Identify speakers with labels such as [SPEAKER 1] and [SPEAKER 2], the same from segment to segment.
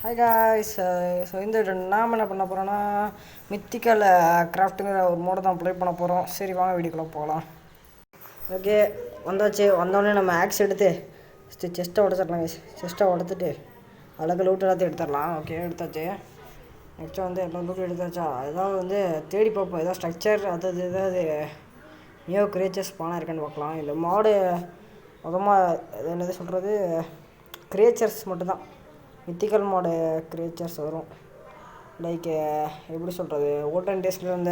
[SPEAKER 1] Hi guys. So இந்த நாம் என்ன பண்ண போகிறோன்னா மித்திக்கல் கிராஃப்ட்டுங்கிற ஒரு மோடை தான் ப்ளே பண்ண போகிறோம். சரி வாங்க வீடியோக்குள்ளே போகலாம். ஓகே வந்தாச்சு. வந்தோடனே நம்ம ஆக்ஸ் எடுத்து செஸ்ட்டை உடச்சிடலாம் கைஸ். செஸ்ட்டை உடச்சிட்டு அழகு லூட் எல்லாத்தையும் எடுத்துடலாம். ஓகே எடுத்தாச்சு. நெக்ஸ்ட்டு வந்து எல்லா லூட்டும் எடுத்தாச்சா, ஏதாவது வந்து தேடி பார்ப்போம். ஏதாவது ஸ்ட்ரக்சர் ஏதாவது நியூ கிரியேச்சர்ஸ் பானாக இருக்கான்னு பார்க்கலாம். இந்த மாடு மொதமாக என்னது சொல்கிறது, கிரியேச்சர்ஸ் மட்டும்தான். மித்திக்கல் மாடு கிரியேச்சர்ஸ் வரும். லைக் எப்படி சொல்கிறது, ஓல்டன் டேஸில் இருந்த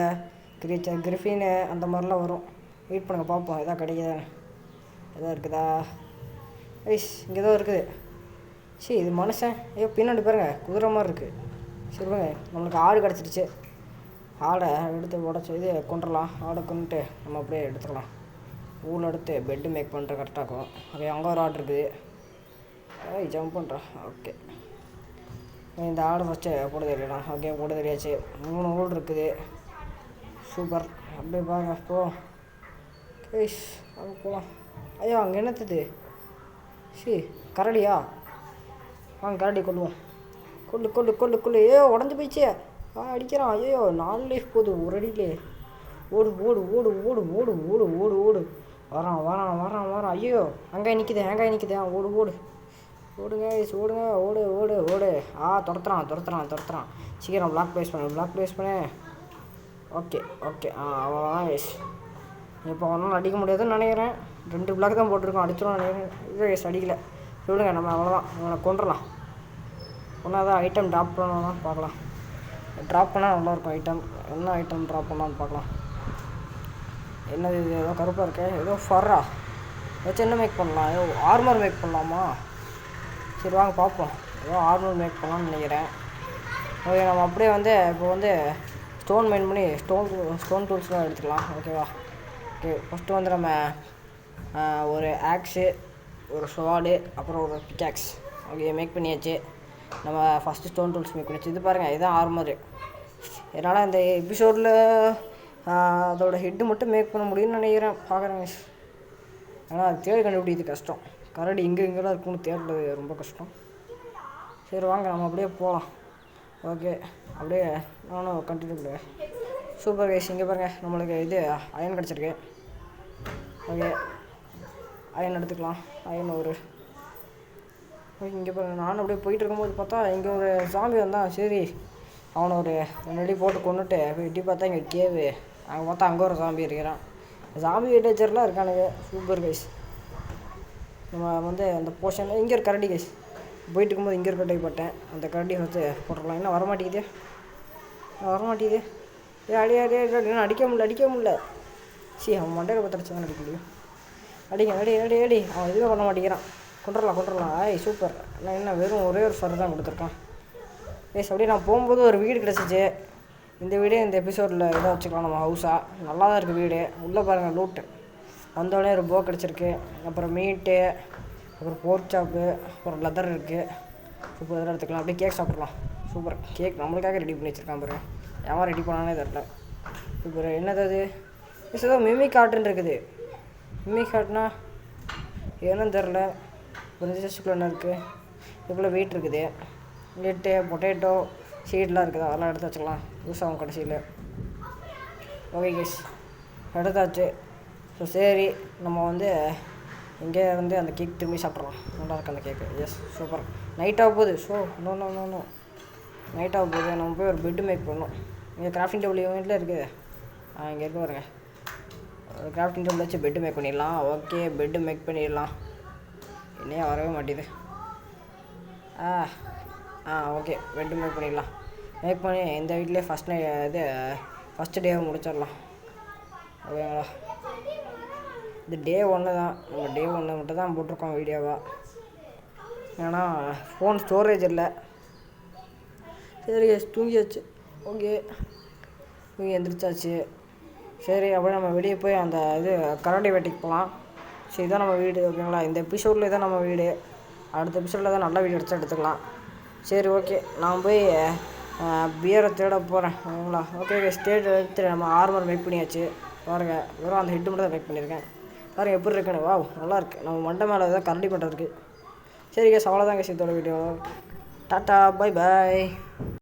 [SPEAKER 1] கிரியேச்சர் கிரிஃபின்னு அந்த மாதிரிலாம் வரும். வெயிட் பண்ணுங்கள் பார்ப்போம் எதாவது கிடைக்குதா, எதாவது இருக்குதா. ஐஸ் இங்கே ஏதோ இருக்குது. சரி இது மனுஷன். ஐயோ பின்னாடி பாருங்கள் குதிரை மாதிரி இருக்குது. சரி பாருங்க நம்மளுக்கு ஆடு கிடச்சிருச்சு. ஆடை எடுத்து உடச்சி இது கொண்டுடலாம். ஆடை கொண்டுட்டு நம்ம அப்படியே எடுத்துக்கலாம். ஊரில் எடுத்து பெட்டு மேக் பண்ணுற கரெக்டாக இருக்கும். ஓகே அங்கே ஒரு ஆடு இருக்குது. ஜம்ப் பண்ணுறேன். ஓகே இந்த ஆடு ஃபஸ்ட்டு போட தெரியலாம். ஓகே போட தெரியாச்சு. 3 ஊடு இருக்குது. சூப்பர். அப்படியே பாருங்க போ கைஸ், அங்கே போகலாம். ஐயோ அங்கே என்னத்துது? கரடியா? வாங்க கரடி கொள்ளுவோம். கொள்ளு கொள்ளு கொள்ளு கொள்ளு. உடஞ்சி போயிடுச்சு. அடிக்கிறான். ஐயோ 4 லைஃப் போகுது ஒரு அடியிலே. ஓடு ஓடு ஓடு ஓடு ஓடு ஓடு ஓடு ஓடு. வரான் வரான் வரான் வரான். ஐயோ அங்கே நிற்குது. ஓடு ஓடு ஓடுங்க ஓடுங்க ஓடு ஓடு ஓடு. துரத்துறான். சீக்கிரம் பிளாக் ப்ளேஸ் பண்ணு. ஓகே அவ்வளோதான் வேஸ். இப்போ ஒன்றும் அடிக்க முடியாதுன்னு நினைக்கிறேன். 2 பிளாக் தான் போட்டிருக்கோம். அடிச்சிடும் நினைக்கிறேன். இது வேஸ் அடிக்கலை. சொல்லுங்க நம்ம அவ்வளோதான். இவனை கொண்டுடலாம். ஒன்றாதான் ஐட்டம் ட்ராப் பண்ணலாம் பார்க்கலாம். ட்ராப் பண்ணால் நல்லாயிருக்கும். என்ன ஐட்டம் ட்ராப் பண்ணலான்னு பார்க்கலாம். என்னது இது? ஏதோ கருப்பாக இருக்கு. ஏதோ ஃபர்ரா வச்சு என்ன மேக் பண்ணலாம்? ஏதோ ஆர்மர் மேக் பண்ணலாமா? சரி வாங்க பார்ப்போம். ஏதோ ஆர்மர் மேக் பண்ணலாம்னு நினைக்கிறேன். ஓகே நம்ம அப்படியே வந்து இப்போ வந்து ஸ்டோன் மைன் பண்ணி ஸ்டோன் டூல்ஸ்லாம் எடுத்துக்கலாம். ஓகேவா? ஓகே ஃபஸ்ட்டு வந்து நம்ம ஒரு ஆக்ஸு, ஒரு ஸ்வாடு, அப்புறம் ஒரு பிக்காக்ஸ் ஓகே மேக் பண்ணியாச்சு. நம்ம ஃபஸ்ட்டு ஸ்டோன் டூல்ஸ் மேக் பண்ணியாச்சு. இது பாருங்கள் இதுதான் ஆர்மரு. என்னால் இந்த எபிசோடில் அதோட ஹெட்டு மட்டும் மேக் பண்ண முடியும்னு நினைக்கிறேன். பார்க்குறேங்க. ஆனால் அது தேடி கண்டுபிடிக்கிறது கஷ்டம். கரடி இங்கெல்லாம் இருக்குன்னு தேடுறது ரொம்ப கஷ்டம். சரி வாங்க நம்ம அப்படியே போகலாம். ஓகே அப்படியே நானும் கண்டினியூ பண்ணுவேன். Super guys. இங்கே பாருங்கள் நம்மளுக்கு இது அயன் கிடச்சிருக்கு. ஓகே அயன் எடுத்துக்கலாம். அயன் ஒரு ஓகே. இங்கே பாருங்கள் நானும் அப்படியே போயிட்டு இருக்கும்போது பார்த்தா இங்கே ஒரு சாமி வந்தான். சரி அவனை ஒரு 2 அடி போட்டு கொண்டுட்டு போய் எட்டி பார்த்தா இங்கே கேவு. அங்கே பார்த்தா அங்கே ஒரு சாமி இருக்கிறான். சாமி வில்லேஜர்லாம் இருக்கானுங்க. Super guys. நம்ம வந்து அந்த போர்ஷனில் இங்கே ஒரு கரடி கைஸ். போயிட்டு இருக்கும்போது இங்கே ஒரு கரடி போட்டேன். அந்த கரடி வந்து போட்டுடலாம். இன்னும் வரமாட்டேங்குது. அடி இன்னும் அடிக்க முடியல. அவன் மண்டையில் பத்திரச்சு தான் அடிக்க முடியும். அடி. அவன் எதுவுமே பண்ண மாட்டேங்கிறான். கொண்டுடலாம். சூப்பர். நான் என்ன வெறும் ஒரே ஒரு ஃபர் தான் கொடுத்துருக்கான். அப்படியே நான் போகும்போது ஒரு வீடு கிடச்சிச்சு. இந்த வீடே இந்த எபிசோடில் இதாக வச்சுக்கலாம். நம்ம ஹவுஸாக நல்லா தான் இருக்குது வீடு. உள்ளே பாருங்கள் லூட்டு. வந்தோடனே ஒரு போ கிடச்சிருக்கு. அப்புறம் மீட்டு, அப்புறம் போர்க் சாப்பு, அப்புறம் லெதர் இருக்குது. சூப்பர் இதெல்லாம் எடுத்துக்கலாம். அப்படியே கேக் சாப்பிட்லாம். சூப்பர் கேக் நம்மளுக்காக ரெடி பண்ணி வச்சுருக்கான் பாரு. எவன் ரெடி பண்ணானே தெரில. சூப்பர். என்னது அது? ஏதோ மிமிக் ஆர்ட்டுன்னு இருக்குது. மிமிக் ஆர்ட்னா என்னன்னு தெரில. ஒரு ஜஸ்ட்டுக்குள்ள என்ன இருக்குது? இதுக்குள்ளே வெயிட் இருக்குது. வெயிட்டு பொட்டேட்டோ சீட்லாம் இருக்குது. அதெல்லாம் எடுத்து வச்சுக்கலாம். யூஸ் ஆகும் கடைசியில். ஓகே கேஸ் எடுத்தாச்சு. ஸோ சரி நம்ம வந்து இங்கே வந்து அந்த கேக் திரும்பி சாப்பிட்றலாம். நல்லா இருக்குது அந்த கேக்கு. Yes super. நைட்டாக போகுது. ஸோ நோ நைட்டாக போகுது. நம்ம போய் ஒரு பெட்டு மேக் பண்ணணும். இங்கே கிராஃப்டிங் டேபிள் வீட்டில் இருக்குது. இங்கே இருக்க பாருங்க. கிராஃப்டிங் டேபிள் வச்சு பெட்டு மேக் பண்ணிடலாம். ஓகே பெட்டு மேக் பண்ணிடலாம். இன்னையே வரவே மாட்டேது. ஓகே பெட்டு மேக் பண்ணிடலாம். மேக் பண்ணி இந்த வீட்லேயே ஃபஸ்ட்டு டேவை முடிச்சிடலாம். ஓகேங்களா? இது டே 1 தான். நம்ம டே 1 மட்டும் தான் போட்டிருக்கோம் வீடியோவாக. ஏன்னா ஃபோன் ஸ்டோரேஜ் இல்லை. சரி தூங்கியாச்சு. ஓகே தூங்கி எந்திரிச்சாச்சு. சரி அப்படியே நம்ம வெளியே போய் அந்த கரடி வேட்டைக்கு போகலாம். சரி இதான் நம்ம வீடு. ஓகேங்களா? இந்த எபிசோடில் தான் நம்ம வீடு. அடுத்த எபிசோடில் தான் நல்ல வீடு எடுத்துக்கலாம். சரி ஓகே நான் போய் பியரை தேட போகிறேன். ஓகேங்களா? ஓகே ஸ்டேட் எடுத்து நம்ம ஆர்மர் மேக் பண்ணியாச்சு. பாருங்கள் வெறும் அந்த ஹெட்டு மட்டும் தான் மேக் பண்ணியிருக்கேன். பாருங்கள் எப்படி இருக்குன்னு. நல்லாயிருக்கு. நம்ம மண்டை மேலே தான் கரடி பண்ணுறதுக்கு. சரி கேஸ் அவ்வளோதான் கேஸ் இதோட வீடியோ. Tata bye bye.